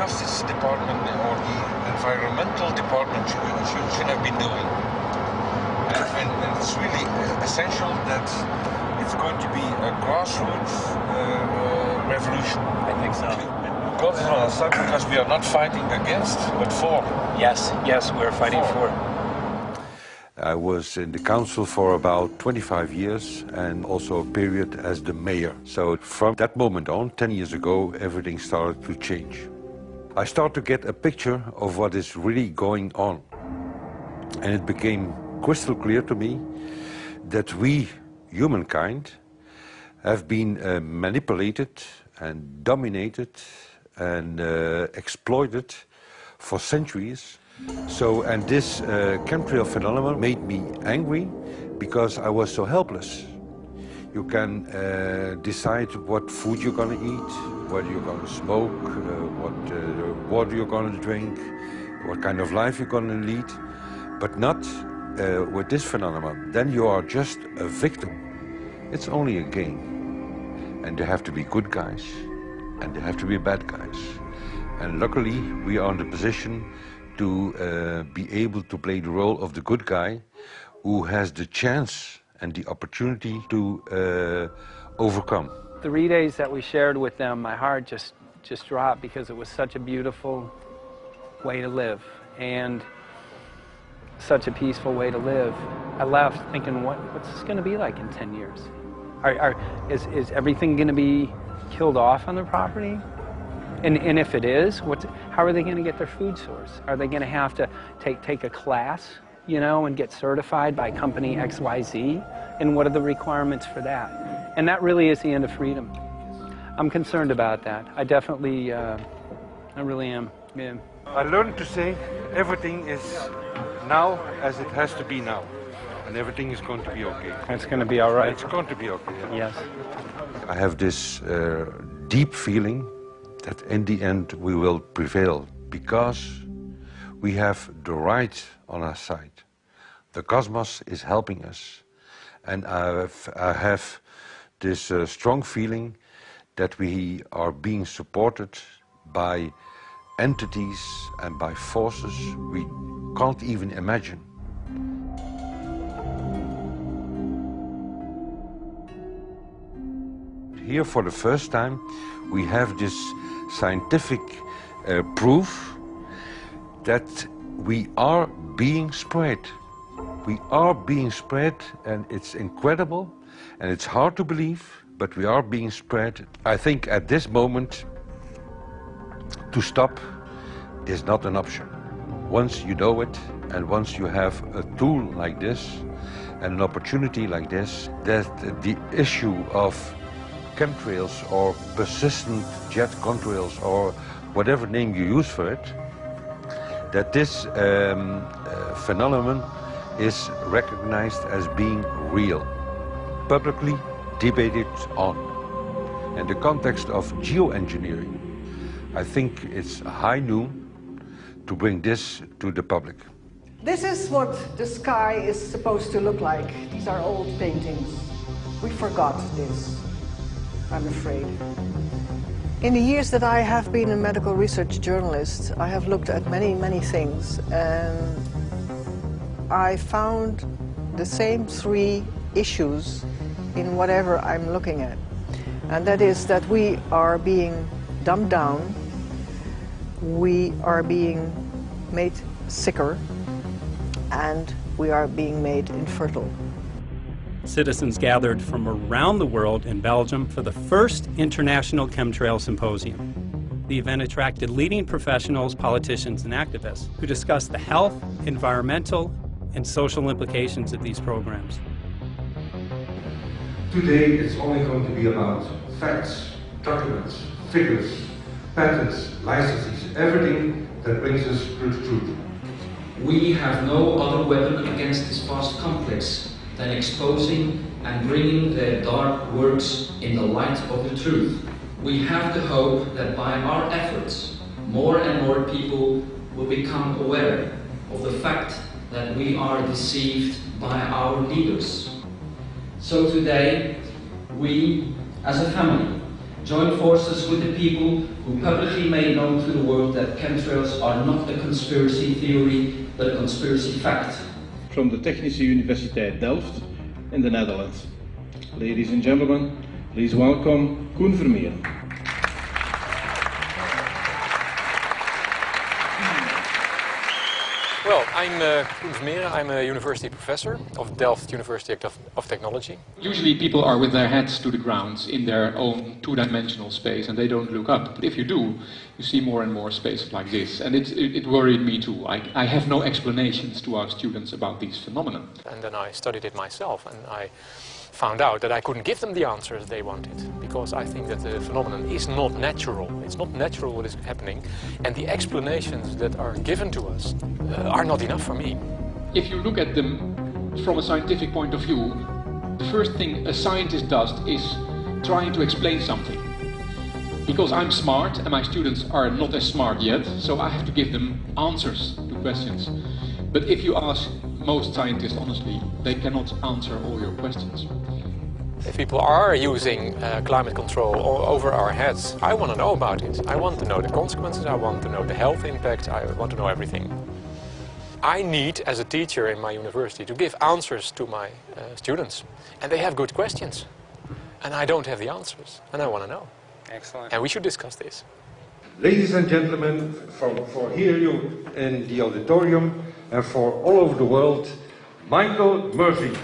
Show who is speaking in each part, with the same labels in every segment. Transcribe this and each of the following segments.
Speaker 1: Justice Department or the Environmental Department should have been doing. And it's really essential that it's going to be a grassroots revolution.
Speaker 2: I think so.
Speaker 1: God is on our side because we are not fighting against, but for.
Speaker 2: Yes, we're fighting for.
Speaker 3: I was in the council for about 25 years and also a period as the mayor. So from that moment on, 10 years ago, everything started to change. I started to get a picture of what is really going on. And it became crystal clear to me that we, humankind, have been manipulated and dominated and exploited for centuries. And this chemtrail phenomenon made me angry because I was so helpless. You can decide what food you're going to eat, what you're going to smoke, what water you're going to drink, what kind of life you're going to lead, but not with this phenomenon. Then you are just a victim. It's only a game. And there have to be good guys, and there have to be bad guys. And luckily, we are in the position to be able to play the role of the good guy who has the chance and the opportunity to overcome.
Speaker 2: 3 days that we shared with them, my heart just dropped because it was such a beautiful way to live and such a peaceful way to live. I left thinking, what's this going to be like in 10 years? Is everything going to be killed off on the property? And if it is, how are they going to get their food source? Are they going to have to take a class, you know, and get certified by company XYZ? And what are the requirements for that? And that really is the end of freedom. I'm concerned about that. I definitely, I really am. Yeah.
Speaker 3: I learned to say everything is now as it has to be now. And everything is going to be okay.
Speaker 2: It's going to be all right.
Speaker 3: It's going to be okay.
Speaker 2: Yes.
Speaker 3: I have this deep feeling that in the end we will prevail because we have the right on our side. The cosmos is helping us. And I have this strong feeling that we are being supported by entities and by forces we can't even imagine. Here for the first time we have this scientific proof that we are being spread. We are being spread, and it's incredible and it's hard to believe, but we are being spread. I think at this moment to stop is not an option. Once you know it and once you have a tool like this and an opportunity like this, that the issue of chemtrails or persistent jet contrails or whatever name you use for it, that this phenomenon is recognized as being real, publicly debated on. In the context of geoengineering, I think it's high noon to bring this to the public.
Speaker 4: This is what the sky is supposed to look like. These are old paintings. We forgot this, I'm afraid. In the years that I have been a medical research journalist, I have looked at many things, and I found the same three issues in whatever I'm looking at. And that is that we are being dumbed down, we are being made sicker, and we are being made infertile.
Speaker 5: Citizens gathered from around the world in Belgium for the first International Chemtrail Symposium. The event attracted leading professionals, politicians, and activists who discussed the health, environmental, and social implications of these programs.
Speaker 3: Today it's only going to be about facts, documents, figures, patents, licenses, everything that brings us to the truth.
Speaker 6: We have no other weapon against this vast complex than exposing and bringing their dark works in the light of the truth. We have the hope that by our efforts, more and more people will become aware of the fact that we are deceived by our leaders. So today, we, as a family, join forces with the people who publicly made known to the world that chemtrails are not a conspiracy theory, but a conspiracy fact.
Speaker 7: From the Technische Universiteit Delft in the Netherlands. Ladies and gentlemen, please welcome Koen Vermeer.
Speaker 8: Well, I'm Koen Vermeer. I'm a university professor of Delft University of Technology.
Speaker 9: Usually people are with their heads to the ground in their own two-dimensional space and they don't look up. But if you do, you see more and more spaces like this. And it worried me too. I have no explanations to our students about these phenomena.
Speaker 8: And then I studied it myself and I found out that I couldn't give them the answers they wanted, because I think that the phenomenon is not natural. It's not natural what is happening, and the explanations that are given to us are not enough for me.
Speaker 9: If you look at them from a scientific point of view, the first thing a scientist does is trying to explain something. Because I'm smart and my students are not as smart yet, so I have to give them answers to questions. But if you ask most scientists honestly, they cannot answer all your questions.
Speaker 8: If people are using climate control over our heads, I want to know about it. I want to know the consequences, I want to know the health impact, I want to know everything. I need, as a teacher in my university, to give answers to my students. And they have good questions. And I don't have the answers. And I want to know.
Speaker 2: Excellent.
Speaker 8: And we should discuss this.
Speaker 3: Ladies and gentlemen, for here you in the auditorium and for all over the world, Michael Murphy.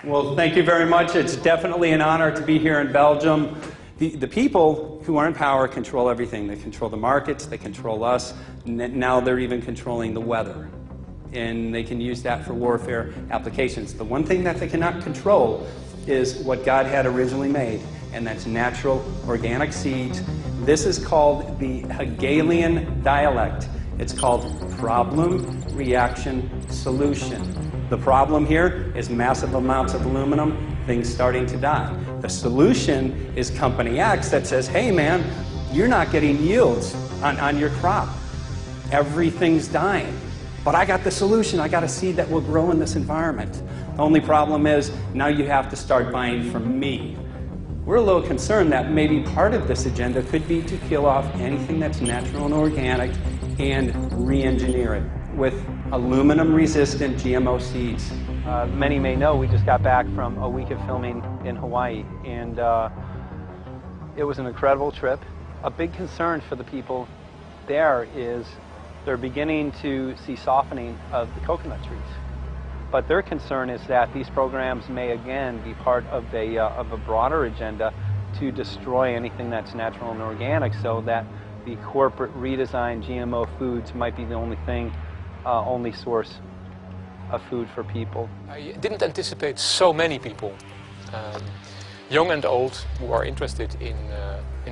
Speaker 5: Well, thank you very much. It's definitely an honor to be here in Belgium. The people who are in power control everything. They control the markets, they control us, now they're even controlling the weather. And they can use that for warfare applications. The one thing that they cannot control is what God had originally made, and that's natural organic seeds. This is called the Hegelian dialect. It's called problem, reaction, solution. The problem here is massive amounts of aluminum, things starting to die. The solution is company X that says, hey man, you're not getting yields on your crop. Everything's dying. But I got the solution. I got a seed that will grow in this environment. The only problem is now you have to start buying from me. We're a little concerned that maybe part of this agenda could be to kill off anything that's natural and organic and re-engineer it with aluminum-resistant GMO seeds.
Speaker 2: Many may know we just got back from a week of filming in Hawaii, and it was an incredible trip. A big concern for the people there is they're beginning to see softening of the coconut trees. But their concern is that these programs may again be part of a broader agenda to destroy anything that's natural and organic, so that the corporate redesigned GMO foods might be the only source of food for people.
Speaker 8: I didn't anticipate so many people, young and old, who are interested in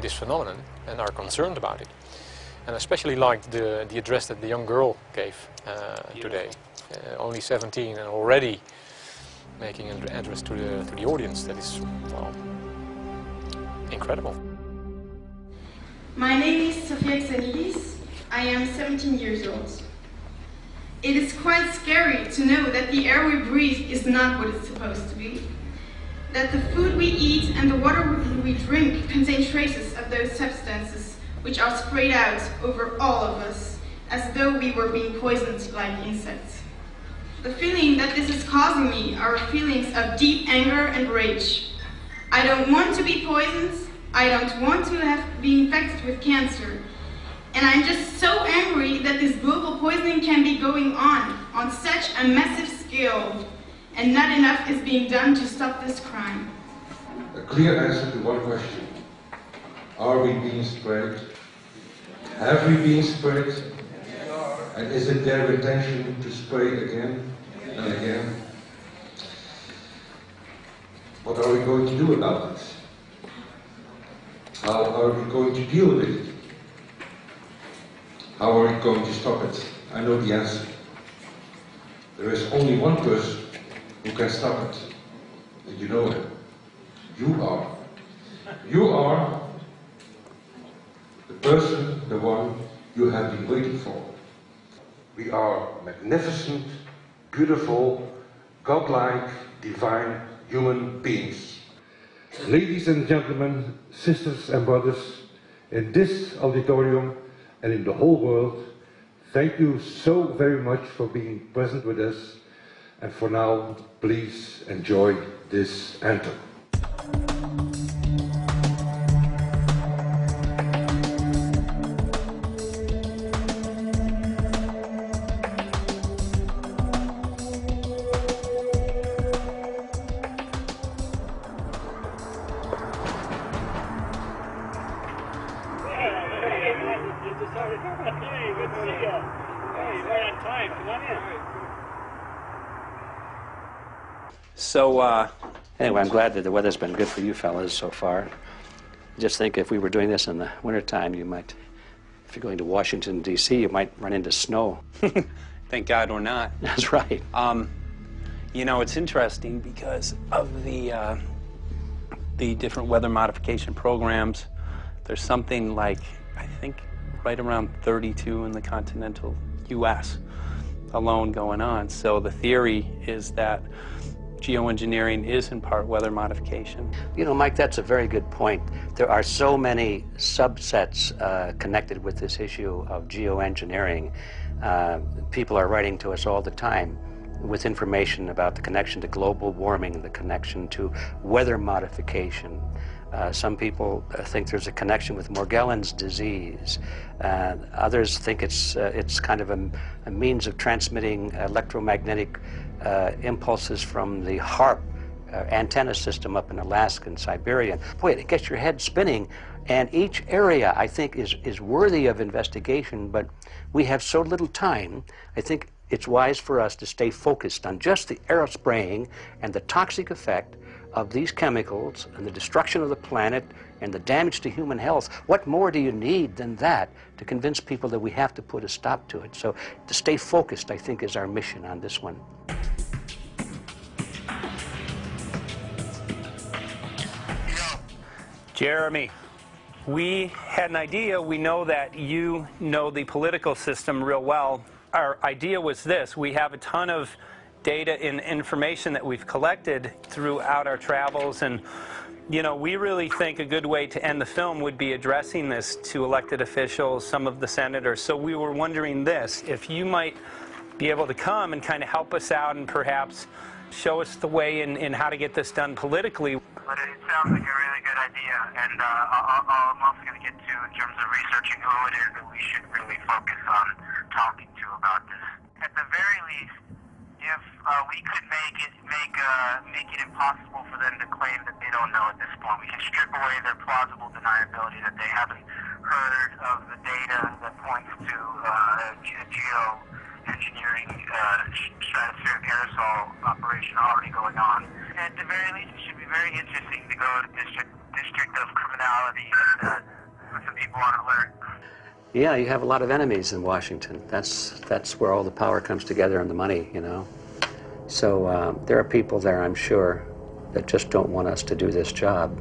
Speaker 8: this phenomenon and are concerned about it. And I especially liked the address that the young girl gave today. Only 17 and already making an address to the audience. That is, well, incredible.
Speaker 10: My name is Sofia Xenidis. I am 17 years old. It is quite scary to know that the air we breathe is not what it's supposed to be. That the food we eat and the water we drink contain traces of those substances which are sprayed out over all of us, as though we were being poisoned like insects. The feeling that this is causing me are feelings of deep anger and rage. I don't want to be poisoned. I don't want to be infected with cancer. And I'm just so angry that this global poisoning can be going on such a massive scale, and not enough is being done to stop this crime.
Speaker 3: A clear answer to one question. Are we being sprayed? Have we been sprayed? And is it their intention to spray again and again? What are we going to do about it? How are we going to deal with it? How are we going to stop it? I know the answer. There is only one person who can stop it. And you know it. You are. You are the person, the one you have been waiting for. We are magnificent, beautiful, godlike, divine human beings. Ladies and gentlemen, sisters and brothers, in this auditorium and in the whole world, thank you so very much for being present with us. And for now, please enjoy this anthem.
Speaker 11: So, anyway, I'm glad that the weather's been good for you fellas so far. Just think if we were doing this in the wintertime, you might, if you're going to Washington, D.C., you might run into snow.
Speaker 2: Thank God we're not.
Speaker 11: That's right.
Speaker 2: You know, it's interesting because of the different weather modification programs. There's something like, I think, right around 32 in the continental U.S. alone going on. So the theory is that geoengineering is in part weather modification.
Speaker 11: You know, Mike, that's a very good point. There are so many subsets connected with this issue of geoengineering. People are writing to us all the time with information about the connection to global warming, the connection to weather modification. Some people think there's a connection with Morgellons disease. Others think it's kind of a means of transmitting electromagnetic impulses from the HARP antenna system up in Alaska and Siberia. Boy, it gets your head spinning. And each area, I think, is worthy of investigation, but we have so little time. I think it's wise for us to stay focused on just the aerospraying and the toxic effect of these chemicals and the destruction of the planet and the damage to human health. What more do you need than that to convince people that we have to put a stop to it? So to stay focused, I think, is our mission on this one.
Speaker 2: Jeremy, we had an idea. We know that you know the political system real well. Our idea was this. We have a ton of data and information that we've collected throughout our travels, and you know, we really think a good way to end the film would be addressing this to elected officials, some of the senators. So we were wondering this, if you might be able to come and kind of help us out and perhaps show us the way in how to get this done politically.
Speaker 12: But it sounds like a really good idea, and I'm also going to get to, in terms of researching who it is that we should really focus on talking to about this. At the very least, if we could make it impossible for them to claim that they don't know at this point, we can strip away their plausible deniability that they haven't heard of the data that points to geo-engineering stratospheric aerosol operation already going on. At the very least, it should be very interesting to go to District of Criminality and put some people on alert.
Speaker 11: Yeah, you have a lot of enemies in Washington. That's where all the power comes together and the money, you know. So there are people there, I'm sure, that just don't want us to do this job.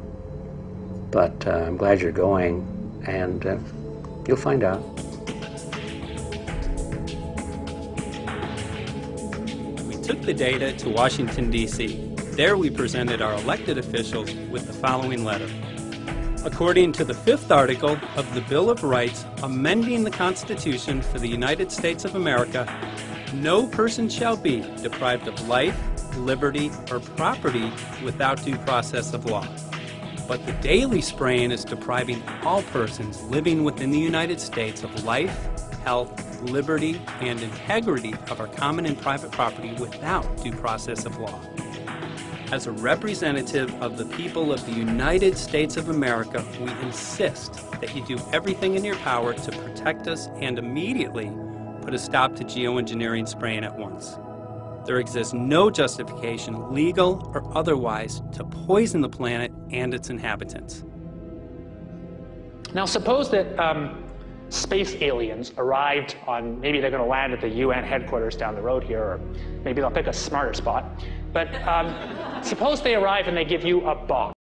Speaker 11: But I'm glad you're going, and you'll find out.
Speaker 5: We took the data to Washington, D.C. There we presented our elected officials with the following letter. According to the 5th article of the Bill of Rights amending the Constitution for the United States of America, no person shall be deprived of life, liberty, or property without due process of law. But the daily spraying is depriving all persons living within the United States of life, health, liberty, and integrity of our common and private property without due process of law. As a representative of the people of the United States of America, we insist that you do everything in your power to protect us and immediately put a stop to geoengineering spraying at once. There exists no justification, legal or otherwise, to poison the planet and its inhabitants.
Speaker 13: Now suppose that space aliens arrived on, maybe they're going to land at the UN headquarters down the road here, or maybe they'll pick a smarter spot, But suppose they arrive and they give you a box.